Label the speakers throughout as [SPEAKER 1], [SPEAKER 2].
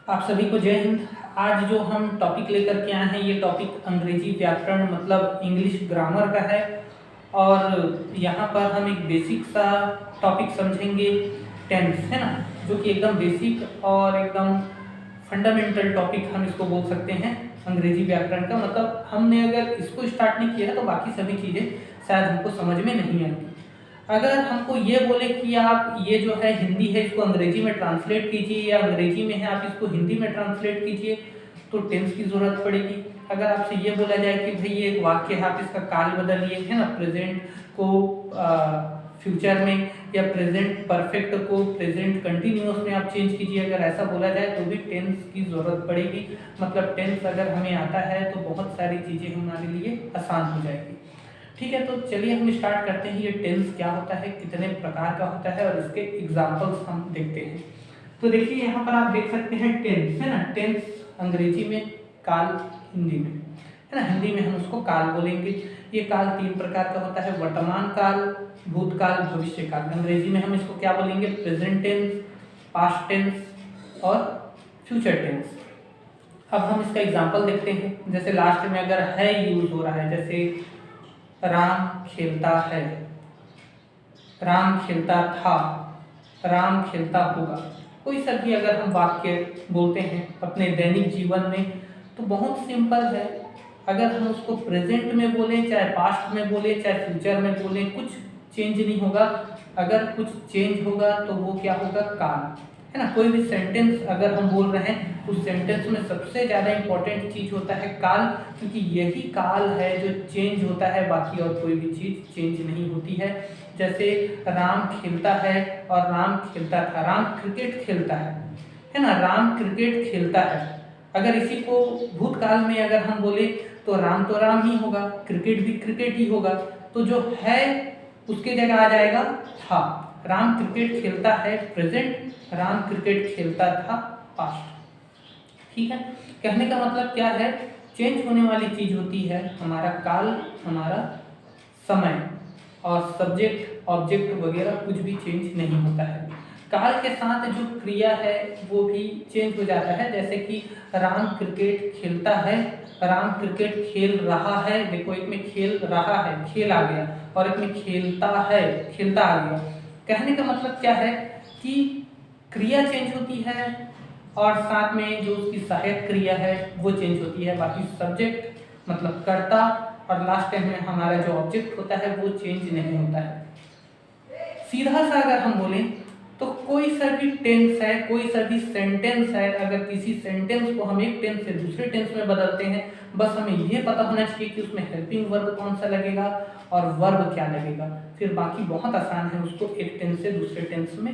[SPEAKER 1] आप सभी को जय हिंद। आज जो हम टॉपिक लेकर के आए हैं ये टॉपिक अंग्रेजी व्याकरण मतलब इंग्लिश ग्रामर का है और यहाँ पर हम एक बेसिक सा टॉपिक समझेंगे टेंस, है ना, जो कि एकदम बेसिक और एकदम फंडामेंटल टॉपिक हम इसको बोल सकते हैं अंग्रेजी व्याकरण का। मतलब हमने अगर इसको स्टार्ट नहीं किया है तो बाकी सभी चीज़ें शायद हमको समझ में नहीं आएंगी। अगर हमको ये बोले कि आप ये जो है हिंदी है इसको अंग्रेजी में ट्रांसलेट कीजिए या अंग्रेजी में है आप इसको हिंदी में ट्रांसलेट कीजिए तो टेंस की ज़रूरत पड़ेगी। अगर आपसे ये बोला जाए कि भाई ये एक वाक्य है आप इसका काल बदलिए, है ना, प्रेजेंट को फ्यूचर में या प्रेजेंट परफेक्ट को प्रेजेंट कंटिन्यूअस में आप चेंज कीजिए, अगर ऐसा बोला जाए तो भी टेंस की ज़रूरत पड़ेगी। मतलब टेंस अगर हमें आता है तो बहुत सारी चीज़ें हमारे लिए आसान हो जाएगी। ठीक है, तो चलिए हम स्टार्ट करते हैं। ये टेंस क्या होता है, कितने प्रकार का होता है और इसके एग्जाम्पल्स हम देखते हैं। तो देखिए यहाँ पर आप देख सकते हैं टेंस, है ना, टेंस अंग्रेजी में, काल हिंदी में, है ना, हिंदी में हम उसको काल बोलेंगे। ये काल 3 प्रकार का होता है, वर्तमान काल, भूतकाल, भविष्य काल। अंग्रेजी में हम इसको क्या बोलेंगे, प्रेजेंट टेंस, पास्ट टेंस और फ्यूचर टेंस। अब हम इसका एग्जाम्पल देखते हैं। जैसे लास्ट में अगर है यूज हो रहा है, जैसे राम खेलता है, राम खेलता था, राम खेलता होगा, कोई सा भी अगर हम वाक्य बोलते हैं अपने दैनिक जीवन में तो बहुत सिंपल है। अगर हम उसको प्रेजेंट में बोलें, चाहे पास्ट में बोलें, चाहे फ्यूचर में बोलें, कुछ चेंज नहीं होगा। अगर कुछ चेंज होगा तो वो क्या होगा, काल, है ना। कोई भी सेंटेंस अगर हम बोल रहे हैं उस सेंटेंस में सबसे ज़्यादा इंपॉर्टेंट चीज़ होता है काल, क्योंकि यही काल है जो चेंज होता है, बाकी और कोई भी चीज़ चेंज नहीं होती है। जैसे राम खेलता है और राम खेलता था, राम क्रिकेट खेलता है ना, राम क्रिकेट खेलता है। अगर इसी को भूतकाल में अगर हम बोले तो राम ही होगा, क्रिकेट भी क्रिकेट ही होगा, तो जो है उसके जगह आ जाएगा था। राम क्रिकेट खेलता है प्रेजेंट, राम क्रिकेट खेलता था पास्ट। ठीक है, कहने का मतलब क्या है, चेंज होने वाली चीज होती है हमारा काल, हमारा समय, और सब्जेक्ट ऑब्जेक्ट वगैरह कुछ भी चेंज नहीं होता है। काल के साथ जो क्रिया है वो भी चेंज हो जाता है। जैसे कि राम क्रिकेट खेलता है, राम क्रिकेट खेल रहा है। देखो, एक में खेल रहा है, खेल आ गया, और एक में खेलता है, खेलता आ गया। कहने का मतलब क्या है कि क्रिया चेंज होती है और साथ में जो उसकी सहायक क्रिया है वो चेंज होती है। बाकी सब्जेक्ट मतलब कर्ता और लास्ट टाइम में हमारा जो ऑब्जेक्ट होता है वो चेंज नहीं होता है। सीधा सा अगर हम बोलें तो कोई सा भी टेंस है, कोई सा भी सेंटेंस है, अगर किसी सेंटेंस को हम एक टेंस से दूसरे टेंस में बदलते हैं, बस हमें ये पता होना चाहिए कि उसमें हेल्पिंग वर्ब कौन सा लगेगा और वर्ब क्या लगेगा, फिर बाकी बहुत आसान है उसको एक टेंस से दूसरे टेंस में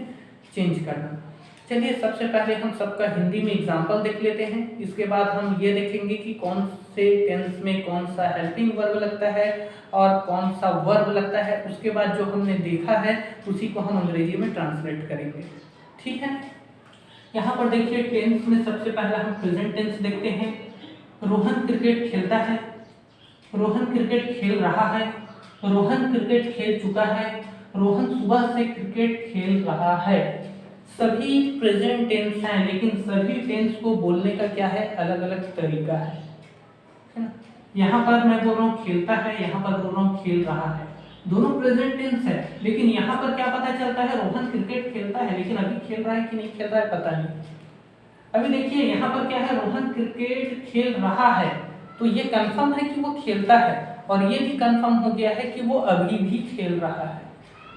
[SPEAKER 1] चेंज करना। चलिए सबसे पहले हम सबका हिंदी में एग्जाम्पल देख लेते हैं, इसके बाद हम ये देखेंगे कि कौन से टेंस में कौन सा हेल्पिंग वर्ब लगता है और कौन सा वर्ब लगता है। उसके बाद जो हमने देखा है उसी को हम अंग्रेजी में ट्रांसलेट करेंगे। ठीक है, यहाँ पर देखिए टेंस में सबसे पहला हम प्रेजेंट टेंस देखते हैं। रोहन क्रिकेट खेलता है, रोहन क्रिकेट खेल रहा है, रोहन क्रिकेट खेल चुका है, रोहन सुबह से क्रिकेट खेल रहा है। सभी प्रेजेंट टेंस हैं, लेकिन सभी टेंस को बोलने का क्या है, अलग अलग तरीका है ना। यहाँ पर मैं बोल रहा हूँ खेलता है, यहाँ पर बोल रहा हूँ खेल रहा है, दोनों प्रेजेंट टेंस है। लेकिन यहाँ पर क्या पता चलता है, रोहन क्रिकेट खेलता है, लेकिन अभी खेल रहा है कि नहीं खेल रहा है पता नहीं। अभी देखिए यहाँ पर क्या है, रोहन क्रिकेट खेल रहा है, तो ये कंफर्म है कि वो खेलता है, और ये भी कंफर्म हो गया है कि वो अभी भी खेल रहा है।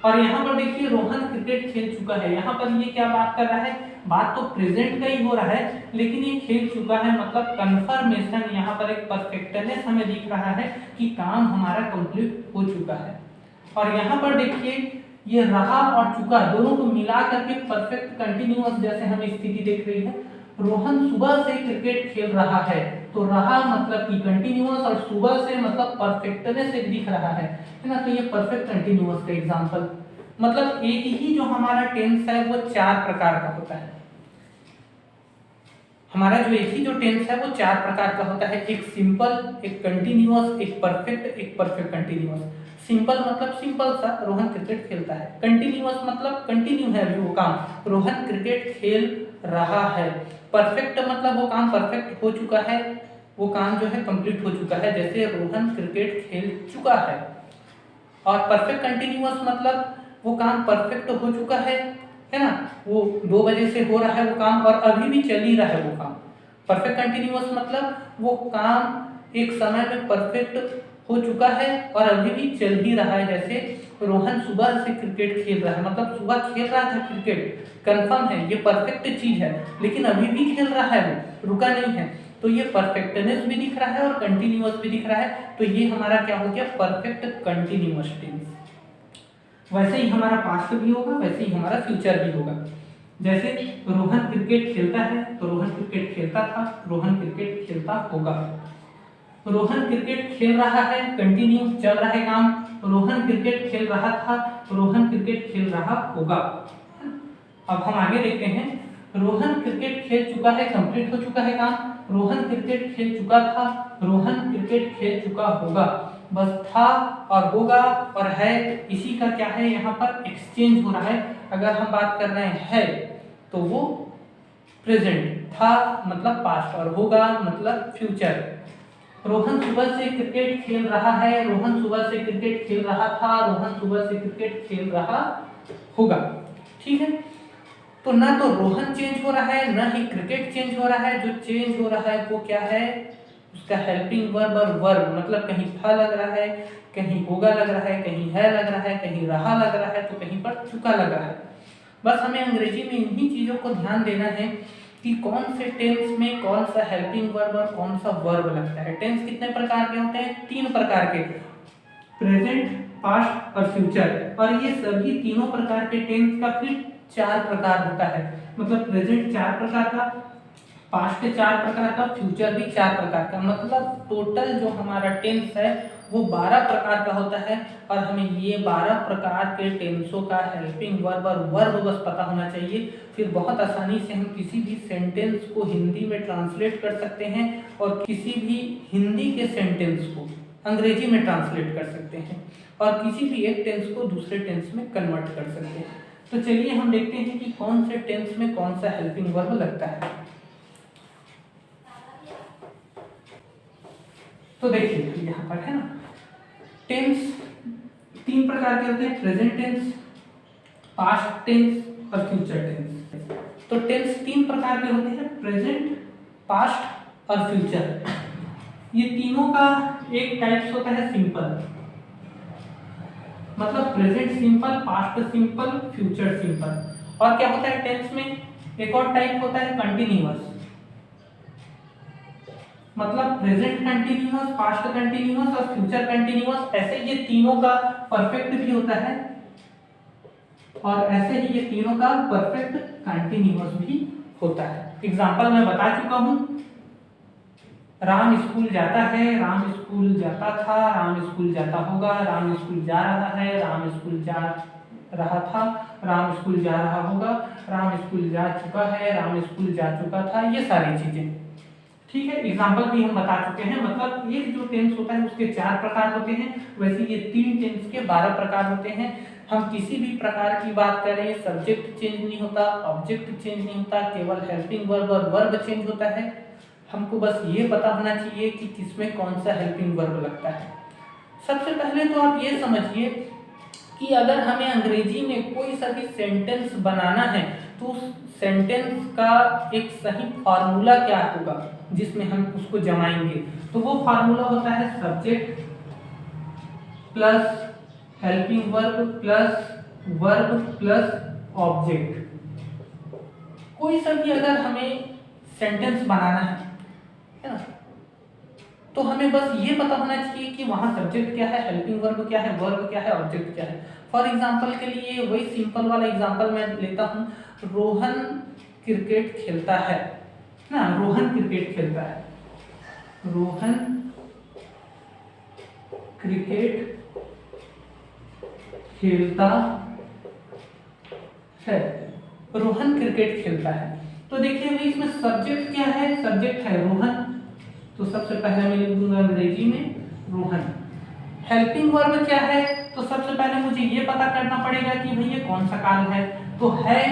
[SPEAKER 1] और यहाँ पर देखिए रोहन क्रिकेट खेल चुका है, यहाँ पर ये क्या बात कर रहा है, बात तो प्रेजेंट का ही हो रहा है, लेकिन ये खेल चुका है मतलब कंफर्मेशन, यहाँ पर एक परफेक्टनेस हमें दिख रहा है कि काम हमारा कंप्लीट हो चुका है। और यहाँ पर देखिए ये रहा और चुका दोनों को मिला करके परफेक्ट कंटिन्यूअस जैसे हमें स्थिति देख रही है। रोहन सुबह से क्रिकेट खेल रहा है, तो रहा मतलब कि कंटिन्यूअस और सुबह से मतलब परफेक्टनेस एक दिख रहा है ना, तो ये परफेक्ट कंटिन्यूअस का एग्जांपल। मतलब एक ही जो हमारा टेंस है वो 4 प्रकार का होता है। हमारा जो एक ही जो टेंस है वो 4 प्रकार का होता है, एक सिंपल, एक कंटिन्यूअस, एक परफेक्ट, एक परफेक्ट कंटिन्यूअस। सिंपल मतलब सिंपल सा, रोहन क्रिकेट खेलता है। कंटिन्यूअस मतलब कंटिन्यू है अभी वो काम, रोहन क्रिकेट खेल रहा है। परफेक्ट मतलब वो काम परफेक्ट हो चुका है, वो काम जो है कंप्लीट हो चुका है, जैसे रोहन क्रिकेट खेल चुका है। और परफेक्ट कंटिन्यूअस मतलब वो काम परफेक्ट हो चुका है ना, वो 2 बजे से हो रहा है वो काम और अभी भी चल ही रहा है वो काम। परफेक्ट कंटिन्यूअस मतलब वो काम एक समय में परफेक्ट हो चुका है और अभी भी चल ही रहा है, जैसे रोहन सुबह से क्रिकेट खेल रहा है, मतलब सुबह खेल रहा था क्रिकेट, कंफर्म है ये परफेक्ट चीज है, लेकिन अभी भी खेल रहा है, वो रुका नहीं है, तो ये परफेक्टनेस भी दिख रहा है और कंटिन्यूअस भी दिख रहा है, तो ये हमारा क्या हो गया, परफेक्ट कंटिन्यूअस टेंस। वैसे ही हमारा पास्ट भी होगा, वैसे ही हमारा फ्यूचर भी होगा। जैसे रोहन क्रिकेट खेलता है तो रोहन क्रिकेट खेलता था, रोहन क्रिकेट खेलता होगा। रोहन क्रिकेट खेल रहा है, कंटिन्यू चल रहा है काम, रोहन क्रिकेट खेल रहा था, रोहन क्रिकेट खेल रहा होगा। अब हम आगे देखते हैं, रोहन क्रिकेट खेल चुका है, कंप्लीट हो चुका है काम, रोहन क्रिकेट खेल चुका था, रोहन क्रिकेट खेल चुका होगा। बस था और होगा और है, इसी का क्या है यहाँ पर एक्सचेंज हो रहा है। अगर हम बात कर रहे हैं तो वो प्रेजेंट, था मतलब पास्ट और होगा मतलब फ्यूचर। रोहन सुबह से क्रिकेट खेल रहा है, रोहन सुबह से क्रिकेट खेल रहा था, रोहन सुबह से क्रिकेट खेल रहा होगा। ठीक है, तो ना तो रोहन चेंज हो रहा है ना ही क्रिकेट चेंज हो रहा है, जो चेंज हो रहा है वो क्या है, उसका हेल्पिंग वर्ब और वर्ब, मतलब कहीं था लग रहा है, कहीं होगा लग रहा है, कहीं है लग रहा है, कहीं रहा लग रहा है, तो कहीं पर चुका लग रहा है। बस हमें अंग्रेजी में इन्हीं चीजों को ध्यान देना है कि कौन से टेंस में कौन सा हेल्पिंग वर्ब और कौन सा वर्ब लगता है। टेंस कितने प्रकार के होते हैं, 3 प्रकार के, प्रेजेंट, पास्ट और फ्यूचर, और ये सभी तीनों प्रकार के टेंस का फिर 4 प्रकार होता है, मतलब प्रेजेंट 4 प्रकार का, पास्ट 4 प्रकार का, फ्यूचर भी 4 प्रकार का, मतलब टोटल जो हमारा टेंस है वो 12 प्रकार का होता है। और हमें ये 12 प्रकार के टेंसों का हेल्पिंग वर्ब और वर्ब बस पता होना चाहिए, फिर बहुत आसानी से हम किसी भी सेंटेंस को हिंदी में ट्रांसलेट कर सकते हैं और किसी भी हिंदी के सेंटेंस को अंग्रेजी में ट्रांसलेट कर सकते हैं और किसी भी एक टेंस को दूसरे टेंस में कन्वर्ट कर सकते हैं। तो चलिए हम देखते हैं कि कौन से टेंस में कौन सा हेल्पिंग वर्ब लगता है। तो देखिए यहाँ पर है ना, टेंस 3 प्रकार के होते हैं, प्रेजेंट टेंस, पास्ट टेंस और फ्यूचर टेंस। तो टेंस 3 प्रकार के होते हैं, प्रेजेंट, पास्ट और फ्यूचर। ये तीनों का एक टाइप्स होता है सिंपल, मतलब present simple, past simple, future simple. और क्या होता है टेंस में, एक और टाइप होता है कंटिन्यूअस, मतलब प्रेजेंट कंटिन्यूअस, पास्ट कंटिन्यूअस और फ्यूचर कंटिन्यूअस। ऐसे ये तीनों का परफेक्ट भी होता है और ऐसे ही ये तीनों का परफेक्ट कंटिन्यूअस भी होता है। एग्जांपल मैं बता चुका हूं, राम स्कूल जाता है, राम स्कूल जाता था, राम स्कूल जाता होगा, राम स्कूल जा रहा है, राम स्कूल जा रहा था, राम स्कूल जा रहा होगा, राम स्कूल जा चुका है, राम स्कूल जा चुका था, ये सारी चीजें। ठीक है, एग्जाम्पल भी हम बता चुके हैं, मतलब एक जो टेंस होता है उसके 4 प्रकार होते हैं, वैसे ये 3 टेंस के 12 प्रकार होते हैं। हम किसी भी प्रकार की बात करें, सब्जेक्ट चेंज नहीं होता, ऑब्जेक्ट चेंज नहीं होता, केवल हेल्पिंग वर्ब और वर्ब चेंज होता है। हमको बस ये पता होना चाहिए कि किसमें कौन सा हेल्पिंग वर्ब लगता है। सबसे पहले तो आप ये समझिए कि अगर हमें अंग्रेजी में कोई सा भी सेंटेंस बनाना है तो उस सेंटेंस का एक सही फार्मूला क्या होगा जिसमें हम उसको जमाएंगे, तो वो फार्मूला होता है subject plus helping verb plus verb plus object. कोई सा भी अगर हमें सेंटेंस बनाना है ना, तो हमें बस ये पता होना चाहिए कि वहां सब्जेक्ट क्या है, हेल्पिंग वर्ब क्या है, वर्ब क्या है, ऑब्जेक्ट क्या है। फॉर एग्जांपल के लिए वही सिंपल वाला एग्जांपल मैं लेता हूं, रोहन क्रिकेट खेलता है ना, रोहन क्रिकेट खेलता है, रोहन क्रिकेट खेलता है, रोहन क्रिकेट खेलता है। तो देखिए अभी इसमें सब्जेक्ट क्या है, सब्जेक्ट है रोहन, तो सबसे पहले मैं लिख दूंगा अंग्रेजी में रोहन। हेल्पिंग वर्ब क्या है, तो सबसे पहले मुझे ये पता करना पड़ेगा कि भैया कौन सा काल है, तो है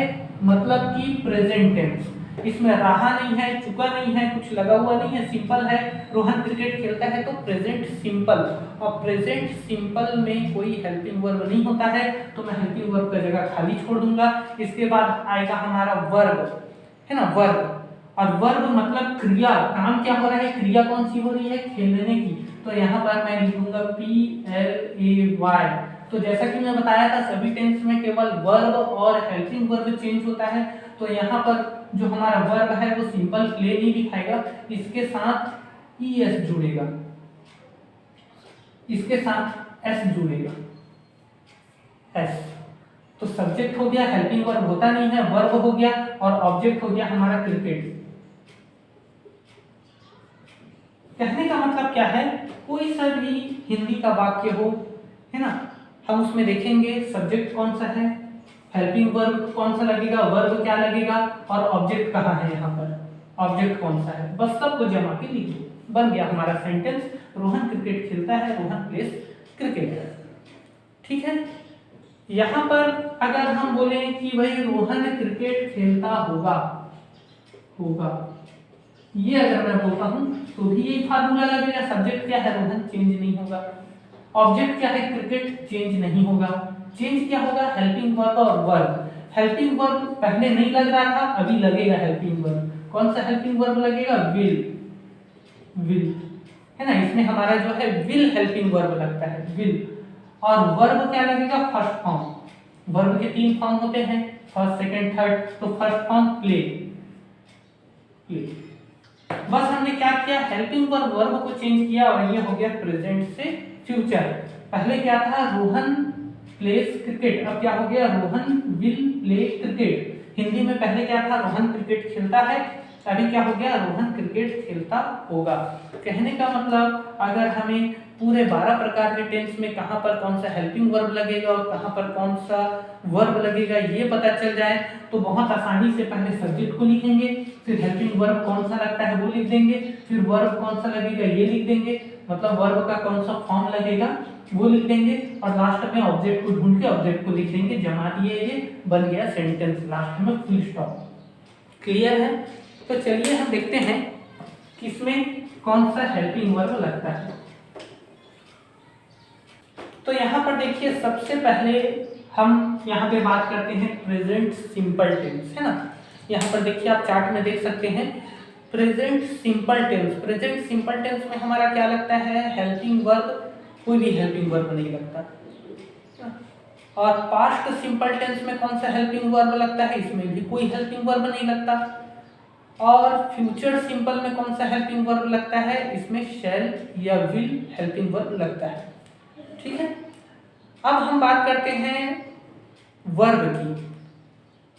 [SPEAKER 1] मतलब कि प्रेजेंट टेंस। इसमें रहा नहीं है, चुका नहीं है, कुछ लगा हुआ नहीं है, सिंपल है। रोहन क्रिकेट खेलता है तो प्रेजेंट सिंपल, और प्रेजेंट सिंपल में कोई हेल्पिंग वर्ब नहीं होता है, तो मैं हेल्पिंग वर्ब का जगह खाली छोड़ दूंगा। इसके बाद आएगा हमारा वर्ब, है ना, वर्ब। और वर्ब मतलब क्रिया, काम क्या हो रहा है, क्रिया कौन सी हो रही है, खेलने की। तो यहाँ पर मैं लिखूंगा PLAY। तो जैसा कि मैं बताया था सभी टेंस में केवल वर्ब और हेल्पिंग वर्ब चेंज होता है। तो यहाँ पर जो हमारा वर्ब है वो सिंपल प्ले नहीं दिखाएगा, इसके साथ ES जुड़ेगा, इसके साथ S जुड़ेगा, S। तो सब्जेक्ट हो गया, हेल्पिंग वर्ब होता नहीं है, वर्ब हो गया, और ऑब्जेक्ट हो गया हमारा क्रिकेट। कहने का मतलब क्या है, कोई सा भी हिंदी का वाक्य हो, है ना, हम उसमें देखेंगे सब्जेक्ट कौन सा है, हेल्पिंग वर्ब कौन सा लगेगा, वर्ब क्या लगेगा, और ऑब्जेक्ट कहाँ है, यहाँ पर ऑब्जेक्ट कौन सा है, बस सबको जमा के लिख दो, बन गया हमारा सेंटेंस। रोहन क्रिकेट खेलता है, रोहन प्लेस क्रिकेट। ठीक है। यहाँ पर अगर हम बोले कि भाई रोहन क्रिकेट खेलता होगा, होगा, ये अगर मैं बोलता हूं तो भी यही फार्मूला लगेगा। सब्जेक्ट क्या है, रोहन, चेंज नहीं होगा। ऑब्जेक्ट क्या है, क्रिकेट, चेंज नहीं होगा। चेंज क्या होगा, हेल्पिंग वर्ब और वर्ब। हेल्पिंग वर्ब पहले नहीं लग रहा था, अभी लगेगा हेल्पिंग वर्ब। कौन सा हेल्पिंग वर्ब लगेगा, विल, विल, है ना, इसमें हमारा जो है विल हेल्पिंग वर्ब लगता है, विल। और वर्ब क्या लगेगा, फर्स्ट फॉर्म। वर्ब के 3 फॉर्म होते हैं, फर्स्ट, सेकंड, थर्ड। तो फर्स्ट फॉर्म प्ले, प्ले। बस हमने क्या किया, हेल्पिंग वर्ब को चेंज किया, और ये हो गया प्रेजेंट से फ्यूचर। पहले क्या था, रोहन प्लेस क्रिकेट, अब क्या हो गया, Rohan will play cricket. Hindi में पहले क्या था, रोहन क्रिकेट खेलता है, अभी क्या हो गया, रोहन क्रिकेट खेलता होगा। कहने का मतलब अगर हमें पूरे 12 प्रकार के टेंस में कहां पर कौन सा हेल्पिंग वर्ब लगेगा और कहां पर कौन सा वर्ब लगेगा ये पता चल जाए, तो बहुत आसानी से पहले सब्जेक्ट को लिखेंगे, फिर हेल्पिंग वर्ब कौन सा लगता है वो लिख देंगे, फिर वर्ब कौन सा लगेगा ये लिख देंगे, मतलब वर्ब का कौन सा फॉर्म लगेगा वो लिख देंगे, और लास्ट में ऑब्जेक्ट को ढूंढ के ऑब्जेक्ट को लिख देंगे, जमा दिए, ये बन गया सेंटेंस, लास्ट में फुल स्टॉप। क्लियर है। तो चलिए हम देखते हैं कि इसमें कौन सा हेल्पिंग वर्ब लगता है। तो यहाँ पर देखिए सबसे पहले हम यहाँ पे बात करते हैं प्रेजेंट सिंपल टेंस, है ना। यहाँ पर देखिए आप चार्ट में देख सकते हैं present simple tense. Present simple tense में हमारा क्या लगता है, हेल्पिंग वर्ब, कोई भी हेल्पिंग वर्ब नहीं लगता। और पास्ट सिंपल टेंस में कौन सा हेल्पिंग वर्ब लगता है, इसमें भी कोई हेल्पिंग वर्ब नहीं लगता। और फ्यूचर सिंपल में कौन सा हेल्पिंग वर्ब लगता है, इसमें शैल या विल हेल्पिंग वर्ब लगता है। ठीक है। अब हम बात करते हैं वर्ब की।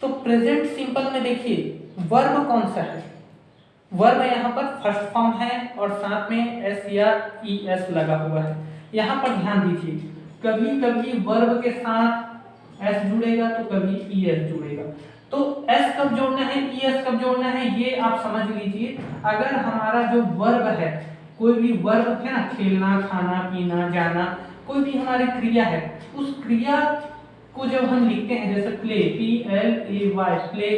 [SPEAKER 1] तो प्रेजेंट सिंपल में देखिए वर्ब कौन सा है, वर्ब यहाँ पर फर्स्ट फॉर्म है और साथ में एस या ES लगा हुआ है। यहाँ पर ध्यान दीजिए, कभी कभी वर्ब के साथ S जुड़ेगा तो कभी ES जुड़ेगा। तो S कब जोड़ना है, ES कब जोड़ना है, ये आप समझ लीजिए। अगर हमारा जो वर्ब है, कोई भी वर्ब है ना, खेलना, खाना, पीना, जाना, कोई भी हमारी क्रिया है, उस क्रिया को जब हम लिखते हैं, जैसे प्ले, PLAY, प्ले,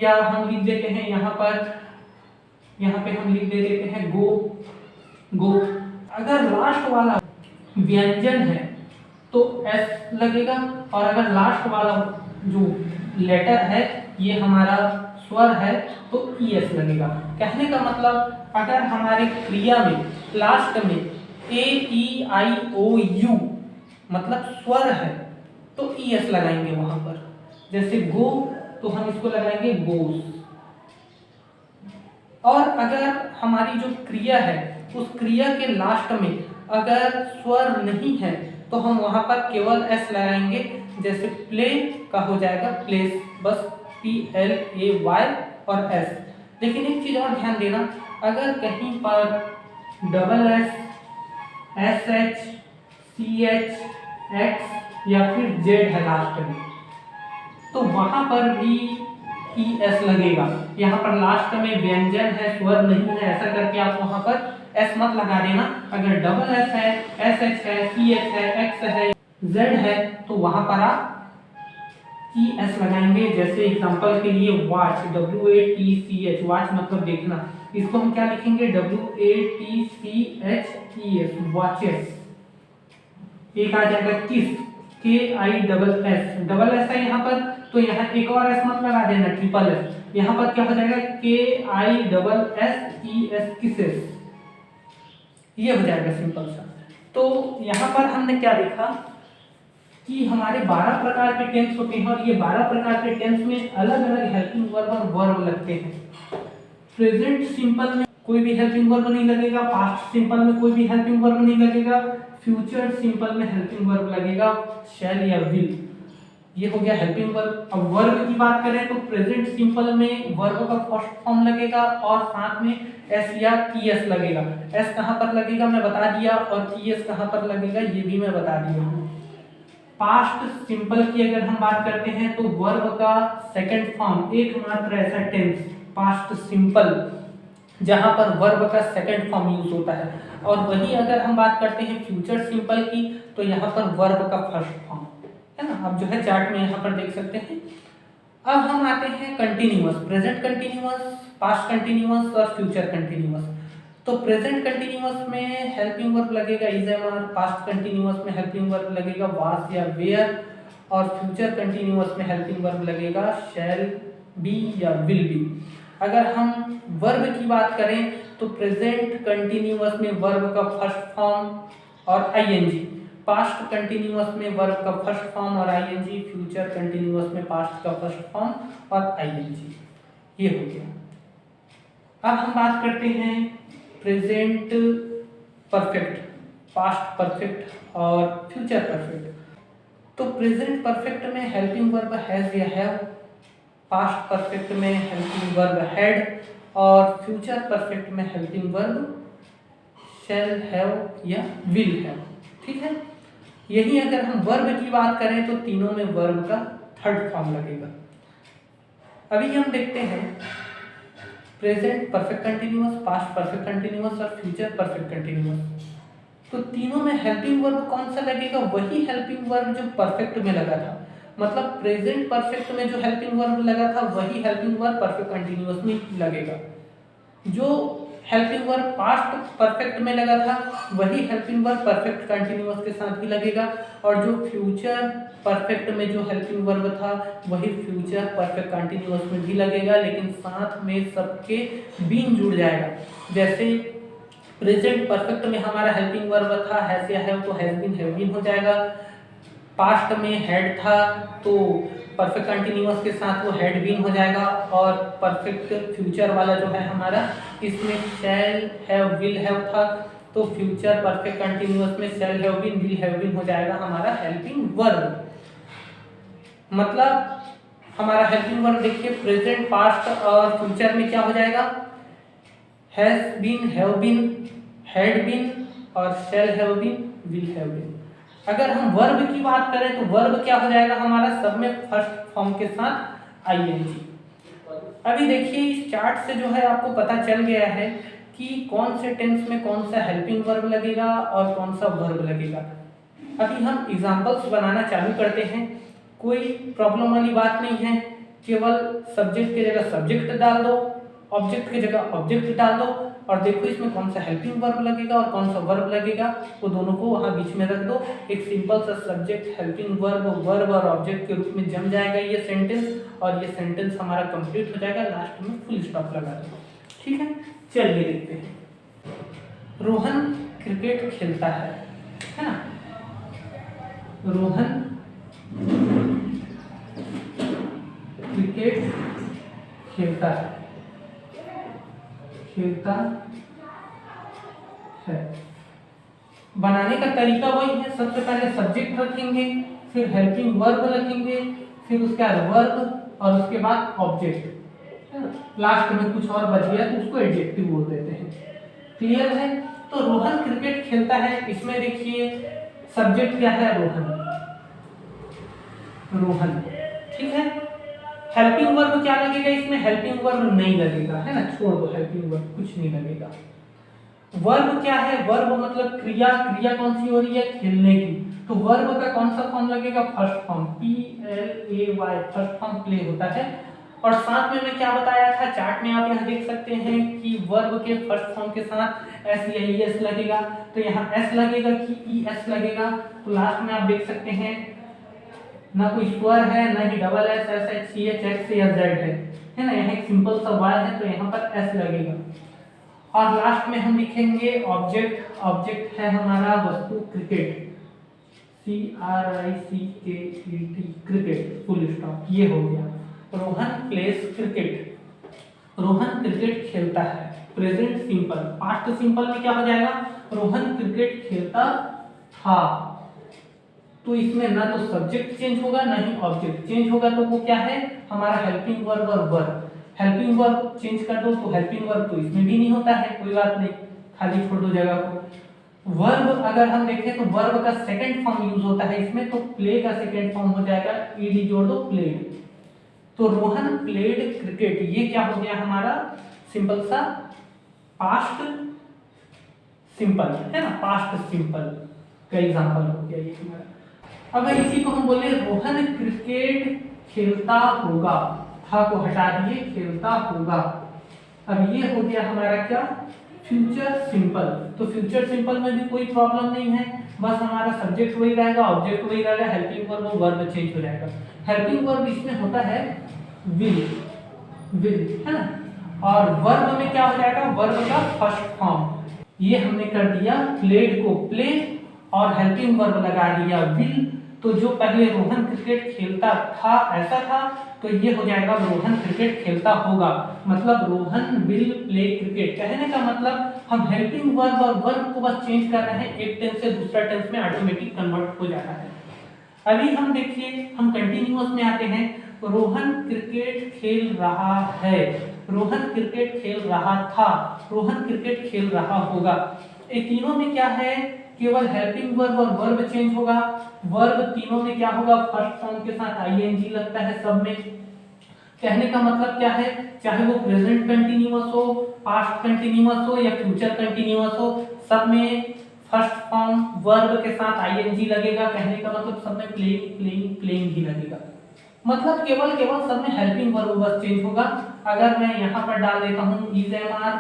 [SPEAKER 1] या हम लिख देते हैं यहाँ पे हम लिख देते हैं गो, गो। अगर लास्ट वाला व्यंजन है तो S लगेगा, और अगर लास्ट वाला जो लेटर है ये हमारा स्वर है तो ES लगेगा। कहने का मतलब अगर हमारे क्रिया में लास्ट में AEIOU मतलब स्वर है तो ES लगाएंगे वहां पर। जैसे गो तो हम इसको लगाएंगे गोस। और अगर हमारी जो क्रिया है उस क्रिया के लास्ट में अगर स्वर नहीं है तो हम वहां पर केवल S लगाएंगे। जैसे प्ले का हो जाएगा प्लेस, बस PLAY और S। लेकिन एक चीज और ध्यान देना, अगर कहीं पर double S, SH, CH, X या फिर Z है लास्ट में, तो वहां पर भी ES लगेगा। यहाँ पर लास्ट में व्यंजन है, स्वर नहीं है, ऐसा करके आप वहां पर S मत लगा देना। अगर डबल S है, SH है, CH है, X है, Z है, तो वहां पर आप ई एस लगाएंगे। जैसे एग्जांपल के लिए वॉच, WATCH, वॉच मतलब देखना, इसको हम क्या लिखेंगे, WATCHES, वॉचेस। एक आ जाएगा किस, KISS, डबल एस है यहाँ पर, तो यहाँ एक और एस मत लगा देना, ट्रिपल एस। यहाँ पर क्या हो जाएगा, KISSES, किसेस, ये हो जाएगा सिंपल सा। तो यहाँ पर हमने क्या देखा कि हमारे 12 प्रकार के टेंस होते हैं, और ये 12 प्रकार के टेंस में अलग अलग हेल्पिंग वर्ब और वर्ब लगते हैं। प्रेजेंट सिंपल में कोई भी हेल्पिंग वर्ब नहीं लगेगा, पास्ट सिंपल में कोई भी हेल्पिंग वर्ब नहीं लगेगा, फ्यूचर सिंपल में हेल्पिंग वर्ब लगेगा, शैल या विल, ये हो गया हेल्पिंग वर्ब। अब वर्ब की बात करें तो प्रेजेंट सिंपल में वर्ब का फर्स्ट फॉर्म लगेगा और साथ में एस या टीएस लगेगा। एस कहाँ पर लगेगा मैं बता दिया, और टीएस कहाँ पर लगेगा ये भी मैं बता दिया हूँ। पास्ट सिंपल की अगर हम बात करते हैं तो वर्ब का सेकंड फॉर्म, एकमात्र ऐसा टेंस पास्ट सिंपल जहां पर वर्ब का सेकंड फॉर्म यूज होता है। और वही अगर हम बात करते हैं फ्यूचर सिंपल की, तो यहाँ पर वर्ब का फर्स्ट फॉर्म है ना, आप जो है चार्ट में यहाँ पर देख सकते हैं। अब हम आते हैं continuous, present continuous, past continuous और फ्यूचर कंटिन्यूअस। तो प्रेजेंट कंटिन्यूअस में हेल्पिंग वर्ब लगेगा is am are, past continuous में हेल्पिंग वर्ब लगेगा वाज या वेयर, और फ्यूचर कंटिन्यूअस में हेल्पिंग वर्ब लगेगा शैल बी या विल बी। अगर हम वर्ब की बात करें तो प्रेजेंट कंटिन्यूअस में वर्ब का फर्स्ट फॉर्म और आईएनजी, पास्ट कंटिन्यूअस में वर्ब का फर्स्ट फॉर्म और आईएनजी, फ्यूचर कंटिन्यूअस में पास्ट का फर्स्ट फॉर्म और आईएनजी, ये हो गया। अब हम बात करते हैं प्रेजेंट परफेक्ट, पास्ट परफेक्ट और फ्यूचर परफेक्ट। तो प्रेजेंट परफेक्ट में हेल्पिंग वर्ब हैज या हैव, पास्ट परफेक्ट में हेल्पिंग वर्ब हैड, और फ्यूचर परफेक्ट में हेल्पिंग वर्ब शैल हैव या विल हैव। ठीक है, यही अगर हम वर्ब की बात करें तो तीनों में वर्ब का थर्ड फॉर्म लगेगा। अभी हम देखते हैं present perfect continuous, past perfect continuous और फ्यूचर परफेक्ट कंटिन्यूअस। तो तीनों में हेल्पिंग वर्ब कौन सा लगेगा, वही हेल्पिंग वर्ब जो परफेक्ट में लगा था। मतलब प्रेजेंट परफेक्ट में जो हेल्पिंग वर्ब लगा था वही हेल्पिंग वर्ब परफेक्ट कंटिन्यूअस में लगेगा। जो हेल्पिंग वर्ब पास्ट परफेक्ट में लगा था वही हेल्पिंग वर्ब परफेक्ट कंटिन्यूअस के साथ भी लगेगा, और जो फ्यूचर परफेक्ट में जो हेल्पिंग वर्ब था वही फ्यूचर परफेक्ट कंटिन्यूअस में भी लगेगा, लेकिन साथ में सबके बीन जुड़ जाएगा। जैसे प्रेजेंट परफेक्ट में हमारा हेल्पिंग वर्ब था हैज या हैव, तो हैज बीन हैव बीन हो जाएगा। पास्ट में हैड था तो परफेक्ट कंटिन्यूअस के साथ वो हैड बीन हो जाएगा, और परफेक्ट फ्यूचर वाला जो है हमारा इसमें शैल हैव विल हैव था, तो फ्यूचर परफेक्ट कंटिन्यूअस में shall have been will have been हो जाएगा हमारा हेल्पिंग वर्ब। मतलब हमारा हेल्पिंग वर्ब देखिए प्रेजेंट, पास्ट और फ्यूचर में क्या हो जाएगा, has been, have been, had been और shall have been, will have been. अगर हम वर्ब की बात करें तो वर्ब क्या हो जाएगा हमारा, सब में फर्स्ट फॉर्म के साथ आईएनजी। अभी देखिए इस चार्ट से जो है आपको पता चल गया है कि कौन से टेंस में कौन सा हेल्पिंग वर्ब लगेगा और कौन सा वर्ब लगेगा। अभी हम एग्जांपल्स बनाना चालू करते हैं, कोई प्रॉब्लम वाली बात नहीं है, केवल सब्जेक्ट की जगह सब्जेक्ट डाल दो, ऑब्जेक्ट की जगह ऑब्जेक्ट डाल दो, और देखो इसमें कौन सा हेल्पिंग वर्ब लगेगा और कौन सा वर्ब लगेगा, वो दोनों को वहाँ बीच में रख दो। एक सिंपल सा सब्जेक्ट हेल्पिंग वर्ब वर्ब और ऑब्जेक्ट के रूप में जम जाएगा ये सेंटेंस, और ये सेंटेंस हमारा कंप्लीट हो जाएगा। लास्ट में फुल स्टॉप लगा दो। ठीक है, चलिए देखते हैं। रोहन क्रिकेट खेलता है ना, रोहन क्रिकेट खेलता है, खेलता है। बनाने का तरीका वही है, सबसे पहले सब्जेक्ट रखेंगे, फिर हेल्पिंग वर्ब रखेंगे, फिर उसके बाद वर्ब और उसके बाद ऑब्जेक्ट। लास्ट में कुछ और बच गया तो उसको एडजेक्टिव बोल देते हैं। क्लियर है? तो रोहन क्रिकेट खेलता है, इसमें देखिए सब्जेक्ट क्या है, रोहन, रोहन। ठीक है, हेल्पिंग वर्ब क्या लगेगा इसमें, हेल्पिंग वर्ब नहीं लगेगा, है ना, छोड़ दो हेल्पिंग वर्ब, कुछ नहीं लगेगा। वर्ब क्या है, वर्ब मतलब क्रिया, क्रिया कौन सी हो रही है, खेलने की। तो वर्ब का कौन सा फॉर्म लगेगा, first form, PLAY, first form play होता है। और साथ में मैं क्या बताया था, चार्ट में आप यहाँ देख सकते हैं कि वर्ब के फर्स्ट फॉर्म के साथ एस या ES लगेगा, तो यहाँ एस लगेगा कि ES लगेगा। तो लास्ट में आप देख सकते हैं ना कोई स्वर है, ना ही double S, SH CH X या Z है ना, यहाँ एक सिंपल सा Y है, तो यहाँ पर एस लगेगा। और लास्ट में हम लिखेंगे ऑब्जेक्ट, ऑब्जेक्ट है हमारा वस्तु cricket, CRICKET, cricket, full stop, ये हो गया। Rohan place cricket, Rohan cricket खेलता है। प्रेजेंट सिंपल, पास्ट सिंपल में क्या हो जाएगा, रोहन क्रिकेट खेलता था। तो इसमें ना तो सब्जेक्ट चेंज होगा ना ही ऑब्जेक्ट चेंज होगा, तो वो क्या है हमारा हेल्पिंग वर्ब और वर्ब। हेल्पिंग वर्ब चेंज कर दो तो हेल्पिंग वर्ब तो इसमें भी नहीं होता है, कोई बात नहीं, खाली छोड़ दो जगह को। वर्ब अगर हम देखें तो वर्ब का सेकंड फॉर्म यूज होता है इसमें, तो प्ले का सेकंड फॉर्म हो जाएगा ईडी जोड़ दो, प्लेड। तो रोहन प्लेड क्रिकेट, ये क्या हो गया हमारा सिंपल सा पास्ट सिंपल है ना, पास्ट सिंपल का एग्जांपल हो गया ये हमारा। अब इसी को हम बोले रोहन क्रिकेट खेलता होगा, था को हटा दिए, खेलता होगा। अब ये हो गया हमारा क्या, फ्यूचर सिंपल। तो फ्यूचर सिंपल में भी कोई प्रॉब्लम नहीं है, बस हमारा सब्जेक्ट वही रहेगा, ऑब्जेक्ट वही रहेगा, हेल्पिंग वर्ब और वर्ब चेंज हो जाएगा। हेल्पिंग वर्ब इसमें होता है विल, विल है ना, और वर्ब में क्या हो जाएगा, वर्ब का फर्स्ट फॉर्म। ये हमने कर दिया प्लेड को प्ले और हेल्पिंग वर्ब लगा दिया विल। तो जो पहले रोहन क्रिकेट खेलता था ऐसा था, तो ये हो जाएगा रोहन क्रिकेट खेलता होगा, मतलब रोहन विल प्ले क्रिकेट। कहने का मतलब हम हेल्पिंग वर्ब और वर्ब को बस चेंज कर रहे हैं, एक टेंस से दूसरा टेंस में ऑटोमेटिक कन्वर्ट हो जाता है। अभी हम देखिए, हम कंटिन्यूअस में आते हैं। रोहन क्रिकेट खेल रहा है, रोहन क्रिकेट खेल रहा था, रोहन क्रिकेट खेल रहा होगा। ये तीनों में क्या है, केवल हेल्पिंग वर्ब और वर्ब चेंज होगा। वर्ब तीनों में क्या होगा, फर्स्ट फॉर्म के साथ आईएनजी लगता है सब में। कहने का मतलब क्या है, चाहे वो प्रेजेंट कंटिन्यूअस हो, पास्ट कंटिन्यूअस हो या फ्यूचर कंटिन्यूअस हो, सब में फर्स्ट फॉर्म वर्ब के साथ आईएनजी लगेगा। कहने का मतलब सब में प्लेइंग प्लेइंग प्लेइंग ही लगेगा, मतलब केवल केवल सब में हेल्पिंग वर्ब बस चेंज होगा। अगर मैं यहाँ पर डाल देता हूँ इज एम आर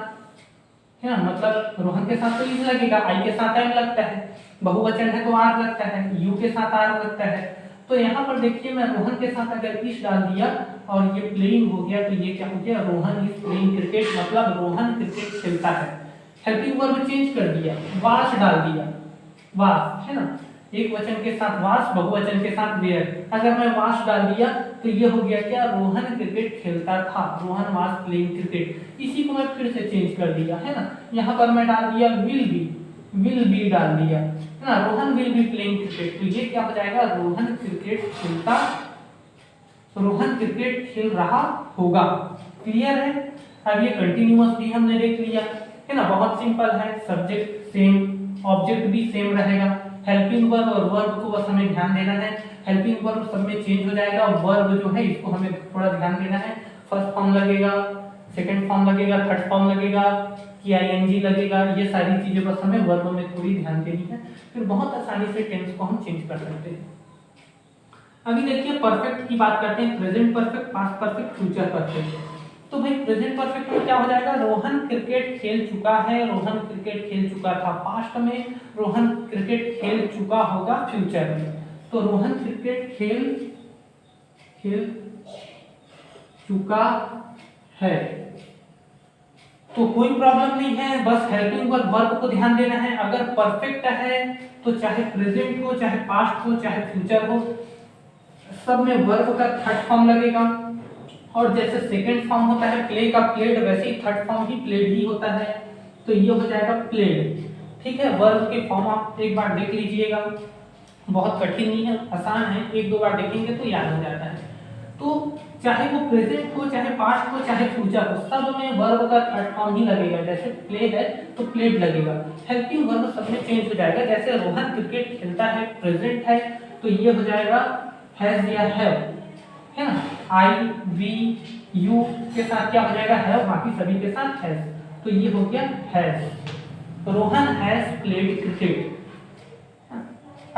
[SPEAKER 1] है ना, मतलब रोहन के साथ तो इज लगेगा, आई के साथ एम लगता है, बहुवचन है तो आर लगता है, यू के साथ आर लगता है। तो यहाँ पर देखिए मैं रोहन के साथ अगर इस डाल दिया और ये प्लेइंग हो गया, तो ये क्या हो गया, रोहन इज प्लेइंग क्रिकेट, मतलब रोहन क्रिकेट खेलता है। हेल्पिंग वर्ब चेंज कर दिया, वास डाल दिया, वास है ना, एक वचन के साथ वास, बहुवचन के साथ वेयर। अगर मैं वास डाल दिया तो ये हो गया क्या, रोहन क्रिकेट खेलता था, रोहन वास प्लेइंग क्रिकेट। इसी को मैं फिर से चेंज कर दिया है ना, यहाँ पर मैं डाल दिया विल बी डाल दिया है ना, Rohan will be playing cricket. तो ये क्या हो जाएगा, रोहन क्रिकेट खेलता, रोहन क्रिकेट खेल रहा होगा। क्लियर है। अब ये कंटिन्यूअस भी हमने देख लिया है ना, बहुत सिंपल है, सब्जेक्ट सेम, ऑब्जेक्ट भी सेम रहेगा। हेल्पिंग वर्ब और वर्ब को बस हमें ध्यान देना है, हेल्पिंग वर्ब सब में चेंज हो जाएगा, और वर्ब जो है इसको हमें थोड़ा ध्यान देना है। फर्स्ट फॉर्म लगेगा, सेकंड फॉर्म लगेगा, थर्ड फॉर्म लगेगा कि आईएनजी लगेगा, ये सारी चीजें बस हमें वर्ब में थोड़ी ध्यान देनी है, फिर बहुत आसानी से टेंस को हम चेंज कर सकते हैं। अभी देखिए परफेक्ट की बात करते हैं, present perfect, past perfect, future perfect. तो भाई प्रेजेंट परफेक्ट में क्या हो जाएगा, रोहन क्रिकेट खेल चुका है, रोहन क्रिकेट खेल चुका था। पास्ट में रोहन क्रिकेट खेल चुका होगा फ्यूचर में, तो रोहन क्रिकेट खेल चुका है, तो कोई प्रॉब्लम नहीं है, बस हेल्पिंग वर्ब को ध्यान देना है। अगर परफेक्ट है तो चाहे प्रेजेंट हो, चाहे पास्ट हो, चाहे फ्यूचर हो, सब में वर्ब का थर्ड फॉर्म लगेगा। और जैसे सेकंड फॉर्म होता है प्ले का प्लेड, वैसे ही थर्ड फॉर्म भी प्लेड ही होता है, तो ये हो जाएगा प्लेड। ठीक है, वर्ब के फॉर्म आप एक बार देख लीजिएगा, बहुत कठिन नहीं है, आसान है, एक दो बार देखेंगे तो याद हो जाता है। तो चाहे वो प्रेजेंट हो, चाहे पास्ट हो, चाहे फ्यूचर हो, सब में वर्ब का थर्ड फॉर्म ही लगेगा। जैसे प्ले है तो प्लेड लगेगा, हेल्पिंग वर्ब सब में चेंज हो जाएगा। जैसे रोहन क्रिकेट खेलता है, प्रेजेंट है, तो ये हो जाएगा हैज या हैव है ना, आई वी यू के साथ क्या हो जाएगा, हैव, बाकी सभी के साथ हैज, तो ये हो गया has. Rohan has played cricket.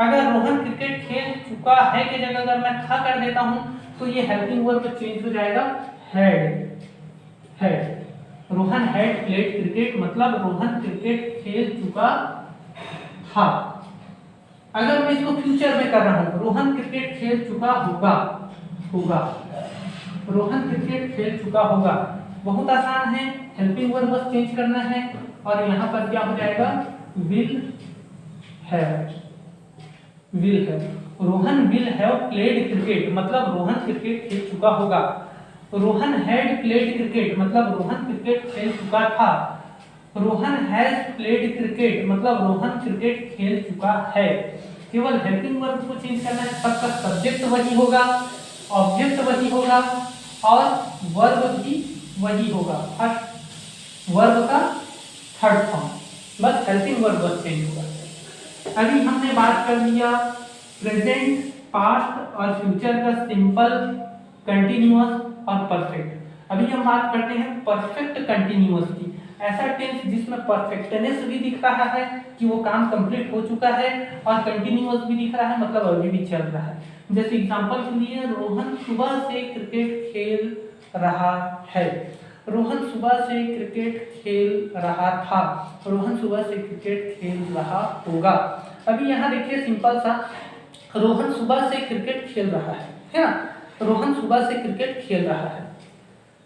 [SPEAKER 1] अगर रोहन क्रिकेट खेल चुका है की जगह अगर मैं था कर देता हूं तो ये हेल्पिंग वर्ब चेंज हो जाएगा had. Rohan had played cricket मतलब रोहन क्रिकेट खेल चुका था। अगर मैं इसको फ्यूचर में कर रहा हूं, रोहन क्रिकेट खेल चुका होगा, रोहन क्रिकेट खेल चुका होगा। बहुत आसान है, हेल्पिंग वर्ब बस चेंज करना है और यहाँ पर क्या हो जाएगा, will have. Rohan will have played cricket मतलब रोहन क्रिकेट खेल चुका होगा। रोहन हैड प्लेड क्रिकेट मतलब रोहन क्रिकेट खेल चुका था। रोहन हैज प्लेड क्रिकेट मतलब रोहन क्रिकेट खेल चुका है। केवल हेल्पिंग वर्ब को चेंज करना है, सबका सब्जेक्ट वही होगा, ऑब्जेक्ट वही होगा और वर्ब भी वही होगा, वर्ब का थर्ड फॉर्म, बस हेल्पिंग वर्ब बस चेंज होगा। अभी हमने बात कर लिया प्रेजेंट, पास्ट और फ्यूचर का सिंपल, कंटिन्यूअस और परफेक्ट। अभी हम बात करते हैं परफेक्ट कंटिन्यूअस की। ऐसा टेंस जिसमें परफेक्टनेस भी दिख रहा है कि वो काम कंप्लीट हो चुका है और कंटिन्यूअस भी दिख रहा है मतलब अभी भी चल रहा है। जैसे एग्जांपल के लिए रोहन सुबह से क्रिकेट खेल रहा है, रोहन सुबह से क्रिकेट खेल रहा था, रोहन सुबह से क्रिकेट खेल रहा होगा। अभी यहाँ देखिए सिंपल सा, रोहन सुबह से क्रिकेट खेल रहा है ना, रोहन सुबह से क्रिकेट खेल रहा है।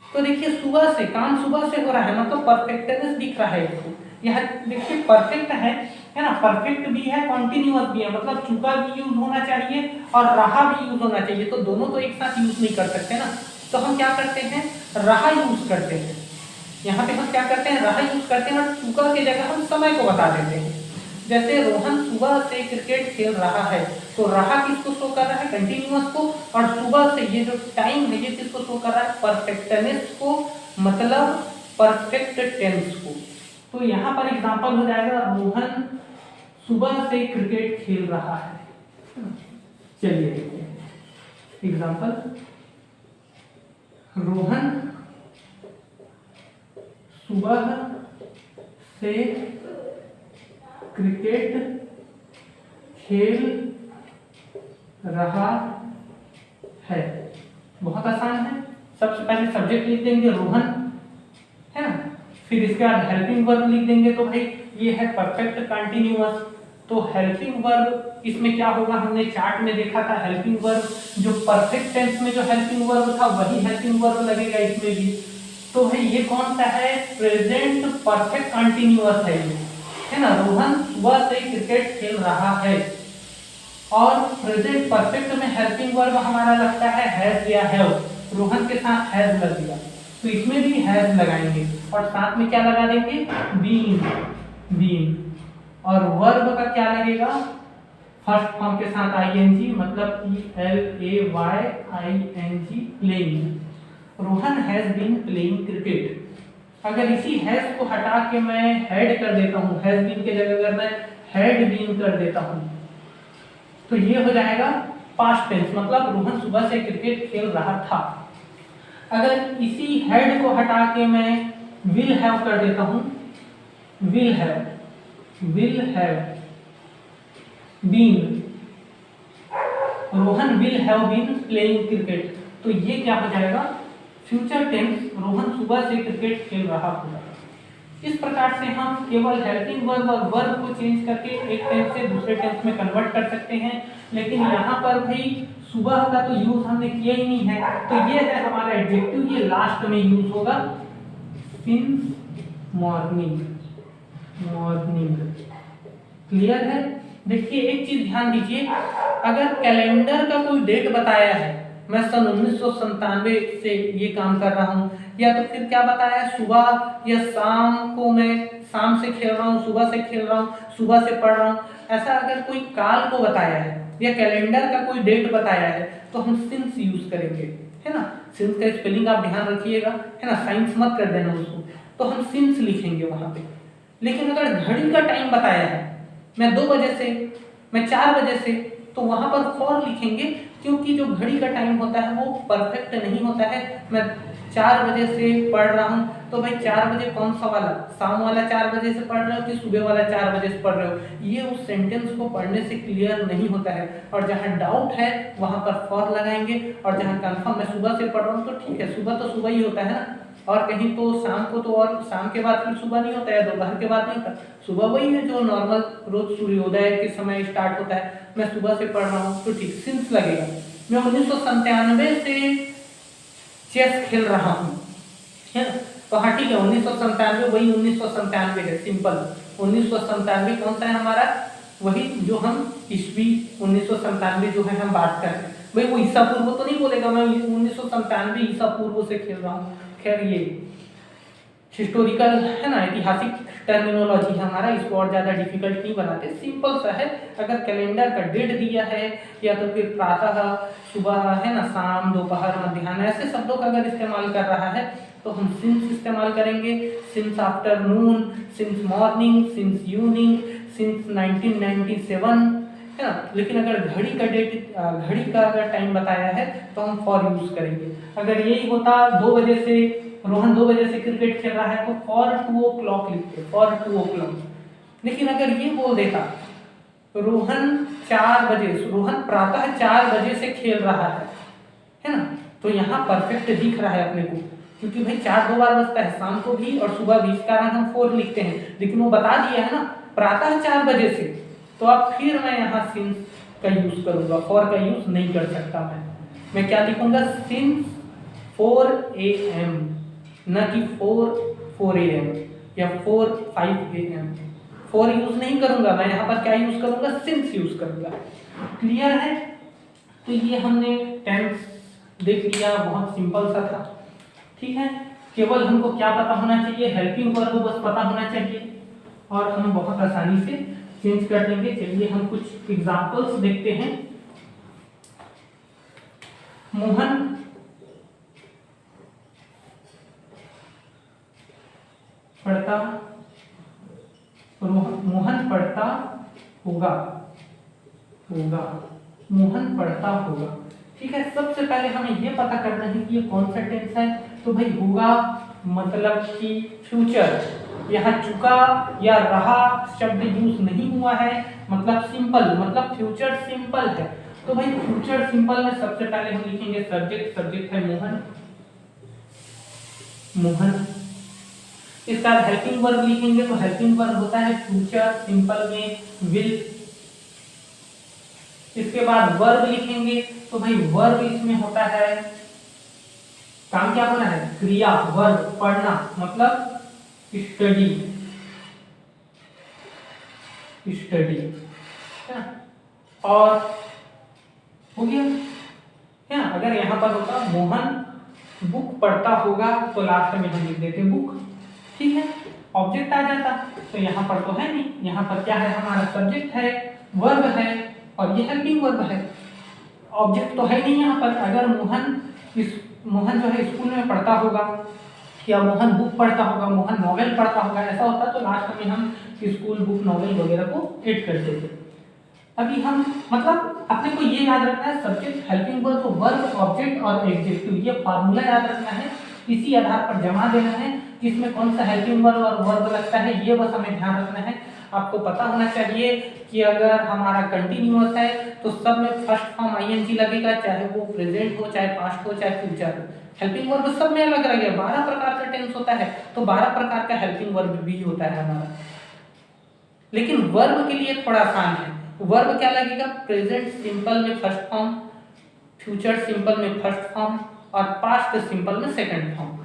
[SPEAKER 1] तो देखिए सुबह से, काम सुबह से हो रहा है मतलब परफेक्टनेस दिख रहा है इसको। यह देखिए परफेक्ट है ना, परफेक्ट भी है, कॉन्टिन्यूअस भी है, मतलब चुका भी यूज होना चाहिए और रहा भी यूज होना चाहिए। तो दोनों तो एक साथ यूज नहीं कर सकते ना, तो हम क्या करते हैं, रहा यूज करते हैं। यहाँ पे हम क्या करते हैं, रहा यूज करते हैं और चुका की जगह हम समय को बता देते हैं। जैसे रोहन सुबह से क्रिकेट खेल रहा है, तो रहा किसको शो कर रहा है, कंटिन्यूअस को, और सुबह से ये जो टाइम है ये किसको शो कर रहा है, परफेक्टनेस को, मतलब परफेक्ट टेंस को। तो यहाँ पर एग्जांपल हो जाएगा रोहन सुबह से क्रिकेट खेल रहा है। चलिए देखते हैं एग्जांपल, रोहन सुबह से क्रिकेट खेल रहा है। बहुत आसान है, सबसे पहले सब्जेक्ट लिख देंगे रोहन, है ना, फिर इसके बाद हेल्पिंग वर्ब लिख देंगे। तो भाई ये है परफेक्ट कंटिन्यूअस, तो हेल्पिंग वर्ब इसमें क्या होगा, हमने चार्ट में देखा था हेल्पिंग वर्ब जो परफेक्ट टेंस में जो हेल्पिंग वर्ब था वही हेल्पिंग वर्ब लगेगा इसमें भी। तो भाई ये कौन सा है, प्रेजेंट परफेक्ट कंटिन्यूअस है ये, है ना। रोहन सुबह से क्रिकेट खेल रहा है और प्रेजेंट परफेक्ट में हेल्पिंग वर्ब हमारा लगता है हैज या हैव, रोहन के साथ हैज लग गया तो इसमें भी हैज लगाएंगे और साथ में क्या लगा देंगे, बीन। और वर्ब का क्या लगेगा, फर्स्ट फॉर्म के साथ आईएनजी, मतलब PLAYING, playing. Rohan has been playing cricket. अगर इसी हैज को हटा के मैं हैड कर देता हूँ, हैज बीन के जगह अगर मैं हैड बीन कर देता हूँ तो ये हो जाएगा पास्ट टेंस, मतलब रोहन सुबह से क्रिकेट खेल रहा था। अगर इसी हैड को हटा के मैं विल हैव कर देता हूँ, will have been, Rohan will have been playing cricket, तो ये क्या हो जाएगा, फ्यूचर टेंस, रोहन सुबह से क्रिकेट खेल रहा होगा। इस प्रकार से हम केवल हेल्पिंग वर्ब और वर्ब को चेंज करके एक टेंस से दूसरे टेंस में कन्वर्ट कर सकते हैं। लेकिन यहाँ पर भी सुबह का तो यूज हमने किया ही नहीं है, तो ये है हमारा एडजेक्टिव, ये लास्ट में यूज होगा, सिंस मॉर्निंग। क्लियर है। देखिए एक चीज ध्यान दीजिए, अगर कैलेंडर का कोई डेट बताया है, मैं सन 1997 से ये काम कर रहा हूँ, या तो फिर क्या बताया है, सुबह या शाम को मैं शाम से खेल रहा हूँ, सुबह से खेल रहा हूँ, सुबह से पढ़ रहा हूँ, ऐसा अगर कोई काल को बताया है या कैलेंडर का कोई डेट बताया है तो हम सिंस यूज करेंगे, है ना। सिंस का स्पेलिंग आप ध्यान रखिएगा, है ना, साइंस मत कर देना उसको, तो हम सिंस लिखेंगे वहां पे। लेकिन अगर घड़ी का टाइम बताया है, मैं 2 बजे से, मैं 4 बजे से, तो वहां पर फॉर लिखेंगे, क्योंकि जो घड़ी का टाइम होता है वो परफेक्ट नहीं होता है। मैं 4 बजे से पढ़ रहा हूँ, तो भाई 4 बजे कौन सा वाला, शाम वाला 4 बजे से पढ़ रहे हो कि सुबह वाला 4 बजे से पढ़ रहे हो, ये उस सेंटेंस को पढ़ने से क्लियर नहीं होता है। और जहाँ डाउट है वहाँ पर फॉर लगाएंगे, और जहाँ कंफर्म मैं सुबह से पढ़ रहा हूँ तो ठीक है, सुबह तो सुबह ही होता है ना, और कहीं तो शाम को तो, और शाम के बाद फिर सुबह नहीं होता है, दोपहर के बाद नहीं होता, सुबह वही है जो नॉर्मल रोज सूर्योदय के समय स्टार्ट होता है। मैं सुबह से पढ़ रहा हूँ तो ठीक सिंस लगेगा। मैं 1997 से चेस खेल रहा हूँ, है ना, तो हाँ ठीक है 1997 वही 1997 है, सिंपल 1997 कौन सा है हमारा, वही जो हम ईस्वी 1997 जो है हम बात कर रहे हैं। भाई वो ईसा पूर्व तो नहीं बोलेगा, मैं 1997 ईसा पूर्व से खेल रहा हूँ। खैर ये हिस्टोरिकल है ना, ऐतिहासिक टर्मिनोलॉजी हमारा, इसको और ज़्यादा डिफिकल्ट नहीं बनाते, सिंपल सा है। अगर कैलेंडर का डेट दिया है या तो फिर प्रातः, सुबह है ना, शाम, दोपहर, मध्याह्न, ऐसे शब्दों का अगर इस्तेमाल कर रहा है तो हम सिंस इस्तेमाल करेंगे, since afternoon, since morning, since evening, since 1997, है ना। लेकिन अगर घड़ी का डेट, घड़ी का अगर टाइम बताया है तो हम फॉर यूज करेंगे। अगर यही होता 2 बजे से, रोहन 2 बजे से क्रिकेट खेल रहा है तो फॉर 2 o'clock लिखते, फॉर 2 o'clock। लेकिन अगर ये बोल देता रोहन 4 बजे, रोहन प्रातः 4 बजे से खेल रहा है ना, तो यहाँ परफेक्ट दिख रहा है अपने को, क्योंकि भाई 4 2 बार बजता है, शाम को भी और सुबह भी, इस कारण हम 4 लिखते हैं। लेकिन वो बता दिया है ना प्रातः 4 बजे से, तो अब फिर मैं यहाँ सिंस का यूज करूंगा, फॉर का यूज नहीं कर सकता। मैं क्या लिखूंगा, सिंस 4 AM, न कि 4 AM या 5 AM। 4 यूज नहीं करूंगा मैं, यहाँ पर क्या यूज करूंगा, सिंस यूज करूंगा। क्लियर है। तो ये हमने टेंस देख लिया, बहुत सिंपल सा था, ठीक है। केवल हमको क्या पता होना चाहिए, हेल्पिंग वर्ब बस पता होना चाहिए, और हम बहुत आसानी से चेंज कर देंगे। चलिए हम कुछ एग्जांपल्स देखते हैं। मोहन पढ़ता, मोहन पढ़ता होगा, मोहन पढ़ता होगा, ठीक है। सबसे पहले हमें ये पता करना है कि ये कौन सा टेंस है। तो भाई होगा मतलब कि फ्यूचर, यहाँ चुका या रहा शब्द यूज नहीं हुआ है, मतलब सिंपल, मतलब फ्यूचर सिंपल है। तो भाई फ्यूचर सिंपल में सबसे पहले हम लिखेंगे सब्जेक्ट, सब्जेक्ट है मोहन, मोहन। इसका हेल्पिंग वर्ब लिखेंगे तो हेल्पिंग वर्ब होता है फ्यूचर सिंपल में विल। इसके बाद वर्ब लिखेंगे तो भाई वर्ब इसमें होता है, काम क्या होना है, क्रिया, वर्ब पढ़ना, मतलब स्टडी, स्टडी, और हो गया है। अगर यहाँ पर होता मोहन बुक पढ़ता होगा तो लास्ट में हम लिख देते बुक, ठीक है। ऑब्जेक्ट आ जाता, तो यहाँ पर तो है नहीं, यहाँ पर क्या है, हमारा सब्जेक्ट है, वर्ब है, और ये हेल्पिंग वर्ब है। ऑब्जेक्ट तो है नहीं यहाँ पर। अगर मोहन जो है स्कूल में पढ़ता होगा, या मोहन बुक पढ़ता होगा, मोहन नॉवेल पढ़ता होगा, ऐसा होता तो लास्ट में हम स्कूल बुक नॉवेल वगैरह को ऐड करते थे। अभी हम मतलब अपने को ये याद रखना है, subject, helping verb, verb, object और एडजेक्टिव, ये फार्मूला याद रखना है। इसी आधार पर जमा देना है किसमें कौन सा हेल्पिंग वर्ब और वर्ब लगता है, ये बस हमें ध्यान रखना है। आपको पता होना चाहिए कि अगर हमारा कंटिन्यूअस है तो सब में फर्स्ट फॉर्म आईएनजी लगेगा, चाहे वो प्रेजेंट हो, चाहे पास्ट हो, चाहे फ्यूचर हो। हेल्पिंग वर्ब सब में अलग अलग है, 12 प्रकार का टेंस होता है, तो 12 प्रकार का हेल्पिंग वर्ब भी होता है हमारा। लेकिन वर्ब के लिए थोड़ा आसान है। वर्ब क्या लगेगा, प्रेजेंट सिंपल में फर्स्ट फॉर्म, फ्यूचर सिंपल में फर्स्ट फॉर्म, और पास्ट सिंपल में सेकंड फॉर्म।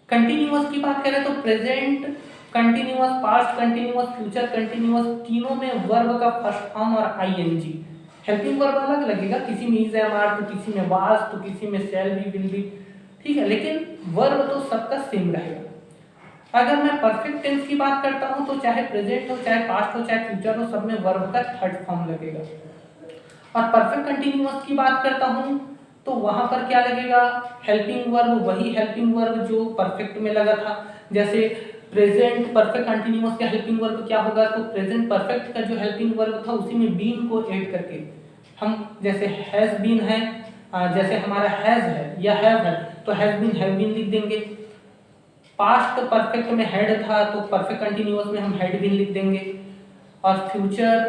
[SPEAKER 1] कंटिन्यूअस की बात करें तो present continuous, past continuous, future continuous, तीनों में वर्ब का फर्स्ट फॉर्म और आईएनजी। हेल्पिंग वर्ब अलग लगेगा, किसी में इज, एम, आर, तो किसी में वाज, तो किसी में शैल बी, विल बी, ठीक है। लेकिन वर्ब तो सबका सेम रहेगा। अगर मैं परफेक्ट टेंस की बात करता हूं तो चाहे प्रेजेंट हो, चाहे पास्ट हो, चाहे फ्यूचर हो, सब में वर्ब का थर्ड फॉर्म लगेगा। और परफेक्ट कंटिन्यूअस की बात करता हूं तो वहां पर क्या लगेगा, हेल्पिंग वर्ब, वही हेल्पिंग वर्ब जो परफेक्ट में लगा था। जैसे प्रेजेंट परफेक्ट कंटिन्यूअस का हेल्पिंग वर्ब क्या होगा, तो प्रेजेंट परफेक्ट का जो हेल्पिंग वर्ब था उसी में बीन को ऐड करके हम, जैसे हैज बीन है, जैसे हमारा हैज है या हैव है, तो हैज बीन लिख देंगे। पास्ट परफेक्ट में हैड था तो परफेक्ट कंटिन्यूअस में हम हैड बीन लिख देंगे, और फ्यूचर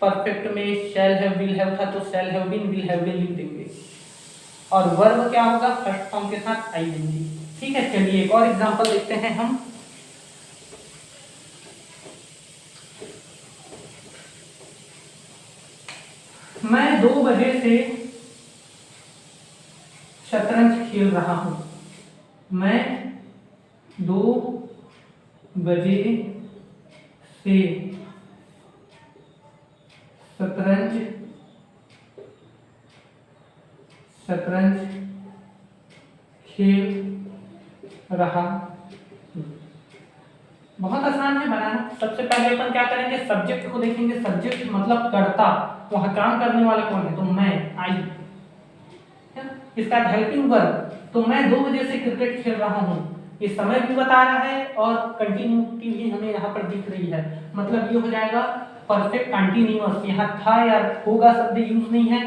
[SPEAKER 1] परफेक्ट में शैल हैव विल हैव था तो shall have been will have been लिख देंगे, और वर्ब क्या होगा फर्स्ट फॉर्म के साथ आईएनजी। ठीक है, चलिए एक और एग्जांपल देखते हैं हम। मैं 2 बजे से शतरंज खेल रहा हूं। मैं 2 बजे से शतरंज खेल रहा हूं। बहुत आसान है बनाना। सबसे पहले अपन क्या करेंगे, सब्जेक्ट को देखेंगे। सब्जेक्ट मतलब कर्ता, वहां काम करने वाला कौन है, तो मैं, आई। इसका हेल्पिंग वर्ब, तो मैं 2 बजे से क्रिकेट खेल रहा हूँ। ये समय भी बता रहा है और कंटिन्यूटी भी हमें यहाँ पर दिख रही है। मतलब ये हो जाएगा परफेक्ट कंटिन्यूअस। यहाँ था या होगा शब्द यूज नहीं है,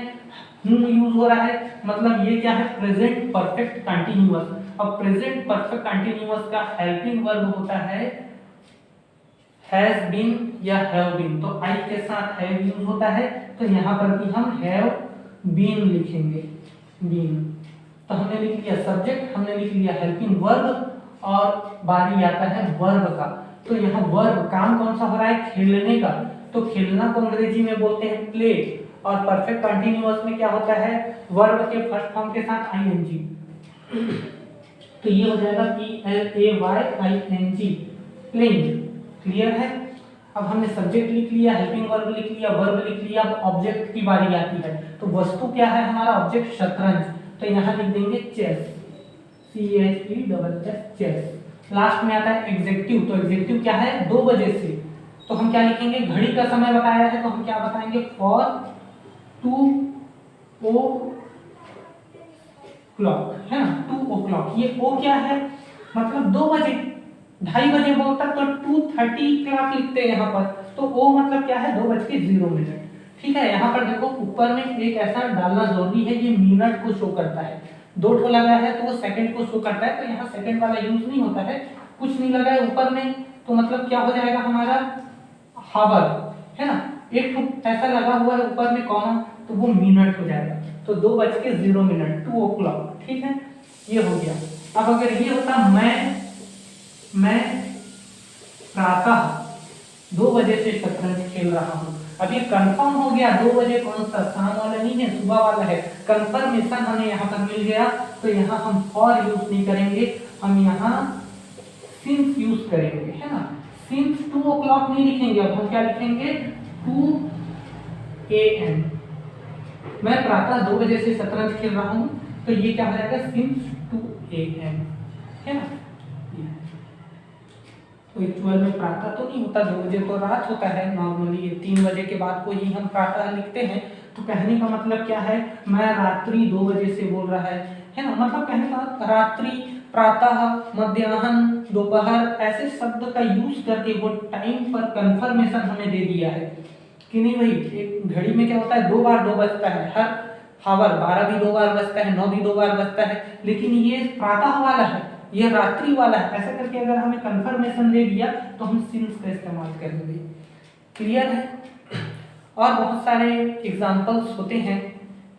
[SPEAKER 1] यूज हो रहा है। मतलब ये क्या है, प्रेजेंट परफेक्ट कंटिन्यूअस। अब प्रेजेंट परफेक्ट कंटिन्यूअस का हेल्पिंग वर्ब होता है हैज बीन या हैव बीन। तो आई के साथ हैव यूज होता है, तो यहाँ पर भी हम हैव बीन लिखेंगे, बीन। तो हमने लिख लिया सब्जेक्ट, हमने लिख लिया हेल्पिंग वर्ब, और बारी आता है वर्ब का। तो यहाँ वर्ब काम कौन सा हो रहा है, खेलने का। तो खेलना को अंग्रेजी में बोलते हैं प्ले, और परफेक्ट कंटिन्यूअस में क्या होता है, वर्ब के फर्स्ट फॉर्म के साथ आईएनजी। तो ये हो जाएगा PLAYING, प्लेइंग। क्लियर है। अब हमने सब्जेक्ट लिख लिया, हेल्पिंग वर्ब लिख लिया, वर्ब लिख लिया। अब ऑब्जेक्ट की बारी आती है। तो वस्तु क्या है हमारा, ऑब्जेक्ट शतरंज। तो यहाँ लिख देंगे चेस, CHESS, चेस। लास्ट में आता है एग्जेक्टिव। तो एग्जेक्टिव क्या है, 2 बजे से। तो हम क्या लिखेंगे, घड़ी का समय बताया है तो हम क्या बताएंगे, फॉर 2 o'clock, है ना, 2 o'clock। ये ओ क्या है, मतलब 2 बजे, 2:30 बजे बोलता तो 2:30 क्लॉक लिखते हैं यहाँ पर। तो ओ मतलब क्या है, 2:0। ठीक है। यहाँ पर देखो ऊपर में एक ऐसा डालना जरूरी है, ये मिनट को शो करता है। 2 ठो लगा है तो वो सेकंड को शो करता है, तो यहाँ सेकंड वाला यूज नहीं होता है। कुछ नहीं लगा है ऊपर में, तो मतलब क्या हो जाएगा हमारा हावर, है ना। एक ठो ऐसा लगा हुआ है ऊपर में कॉमा, तो वो मिनट हो जाएगा। तो 2:0, 2 o'clock। ठीक है, ये हो गया। अब अगर ये होता मैं प्रातः 2 बजे से शतरंज खेल रहा हूँ। अब ये कंफर्म हो गया, 2 बजे कौन सा, शाम वाला नहीं है, सुबह वाला है। कंफर्मेशन हमें यहाँ पर मिल गया। तो यहाँ हम फॉर यूज नहीं करेंगे, हम यहाँ सिंस यूज करेंगे, है ना। सिंस 2 o'clock नहीं लिखेंगे, अब हम क्या लिखेंगे, 2 AM। मैं प्रातः 2 बजे से शतरंज खेल रहा हूँ। तो ये क्या हो जाएगा, सिंस 2 AM, है ना। तो एक्चुअल में प्रातः तो नहीं होता, 2 बजे तो रात होता है नॉर्मली। ये 3 बजे के बाद को ही हम प्रातः लिखते हैं। तो कहने का मतलब क्या है, मैं रात्रि 2 बजे से बोल रहा है ना। मतलब कहने का रात्रि, प्रातः, मध्याह्न, दोपहर, ऐसे शब्द का यूज करके वो टाइम पर कंफर्मेशन हमें दे दिया है कि नहीं भाई। एक घड़ी में क्या होता है, 2 बार 2 बजता है, हर हावर 12 भी 2 बार बजता है, 9 भी 2 बार बजता है। लेकिन ये प्रातः वाला है, ये रात्रि वाला है। ऐसा करके अगर हमें कंफर्मेशन दे दिया तो हम सिंस का इस्तेमाल करेंगे। क्लियर है। और बहुत सारे एग्जांपल्स होते हैं,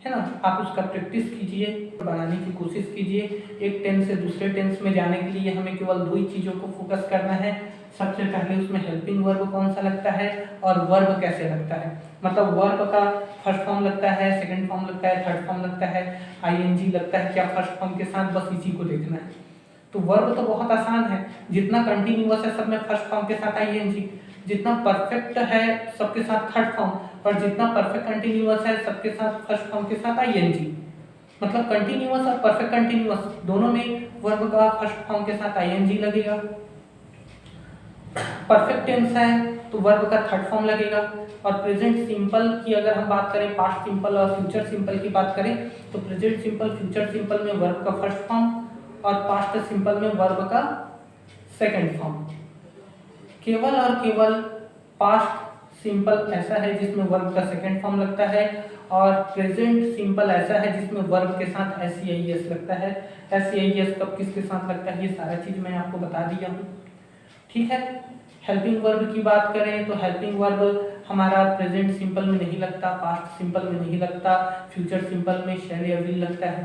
[SPEAKER 1] है ना। आप उसका प्रैक्टिस कीजिए, बनाने की कोशिश कीजिए। एक टेंस से दूसरे टेंस में जाने के लिए हमें केवल 2 ही चीज़ों को फोकस करना है। सबसे पहले उसमें हेल्पिंग वर्ब कौन सा लगता है और वर्ब कैसे लगता है। मतलब वर्ब का फर्स्ट फॉर्म लगता है, सेकंड फॉर्म लगता है, थर्ड फॉर्म लगता है, आईएनजी लगता है क्या फर्स्ट फॉर्म के साथ, बस इसी को देखना है। तो वर्ब तो बहुत आसान है, जितना कंटिन्यूअस है सब में फर्स्ट फॉर्म के साथ आईएनजी, जितना परफेक्ट है सबके साथ थर्ड फॉर्म, और जितना परफेक्ट कंटिन्यूअस है सबके साथ फर्स्ट फॉर्म के साथ आईएनजी। मतलब कंटिन्यूअस और परफेक्ट कंटिन्यूअस दोनों में वर्ब का फर्स्ट फॉर्म के साथ आईएनजी लगेगा। परफेक्ट टेंस है तो वर्ब का थर्ड फॉर्म लगेगा। और प्रेजेंट सिंपल की अगर हम बात करें, पास्ट सिंपल और फ्यूचर सिंपल की बात करें, तो प्रेजेंट सिंपल, फ्यूचर सिंपल में वर्ब का फर्स्ट फॉर्म और पास्ट सिंपल में वर्ब का सेकंड फॉर्म। केवल और केवल पास्ट सिंपल ऐसा है जिसमें वर्ब का सेकंड फॉर्म लगता है, और प्रेजेंट सिंपल ऐसा है जिसमें वर्ब के साथ एस लगता है। एस कब किसके साथ लगता है ये सारा चीज मैं आपको बता दिया हूँ। ठीक है, हेल्पिंग वर्ब की बात करें तो हेल्पिंग वर्ब हमारा प्रेजेंट सिंपल में नहीं लगता, पास्ट सिंपल में नहीं लगता, फ्यूचर सिंपल में शैल या विल लगता है।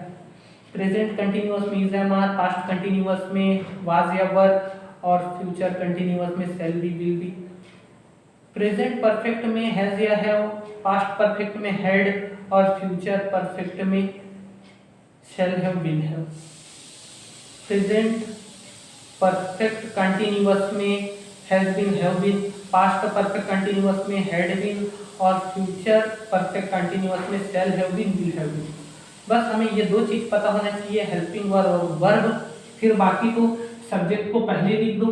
[SPEAKER 1] प्रेजेंट कंटिन्यूअस में is am are, past continuous में वाज या वर, और फ्यूचर कंटिन्यूअस में shall be, will be. Present perfect में हैज या हैव, पास्ट परफेक्ट में हैड, और फ्यूचर परफेक्ट में shall have, will have. Present perfect continuous में has been, have been, past perfect continuous में हैड बीन, और future perfect continuous में shall have been, will have been. बस हमें ये दो चीज पता होना चाहिए, हेल्पिंग वर्ब और वर्ब। फिर बाकी को सब्जेक्ट को पहले लिख दो,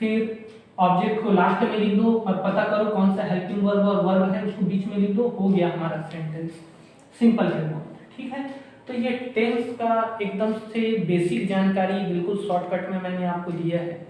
[SPEAKER 1] फिर ऑब्जेक्ट को लास्ट में लिख दो, और पता करो कौन सा हेल्पिंग वर्ब और वर्ब है उसको बीच में लिख दो, हो गया हमारा सेंटेंस। सिंपल है वो। ठीक है, तो ये टेंस का एकदम से बेसिक जानकारी बिल्कुल शॉर्टकट में मैंने आपको दिया है।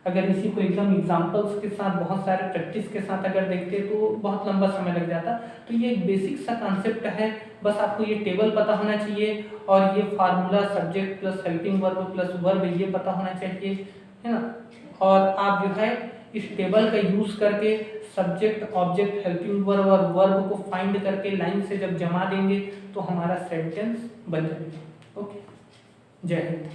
[SPEAKER 1] अगर इसी को एकदम एग्जांपल्स के साथ, बहुत सारे प्रैक्टिस के साथ अगर देखते तो बहुत लंबा समय लग जाता। तो ये एक बेसिक सा कॉन्सेप्ट है, बस आपको ये टेबल पता होना चाहिए, और ये formula subject plus helping verb plus verb ये पता होना चाहिए, है ना। और आप जो है इस टेबल का यूज करके सब्जेक्ट, ऑब्जेक्ट, हेल्पिंग वर्ब और वर्ब को फाइंड करके लाइन से जब जमा देंगे तो हमारा सेंटेंस बन जाएगा। ओके, जय हिंद।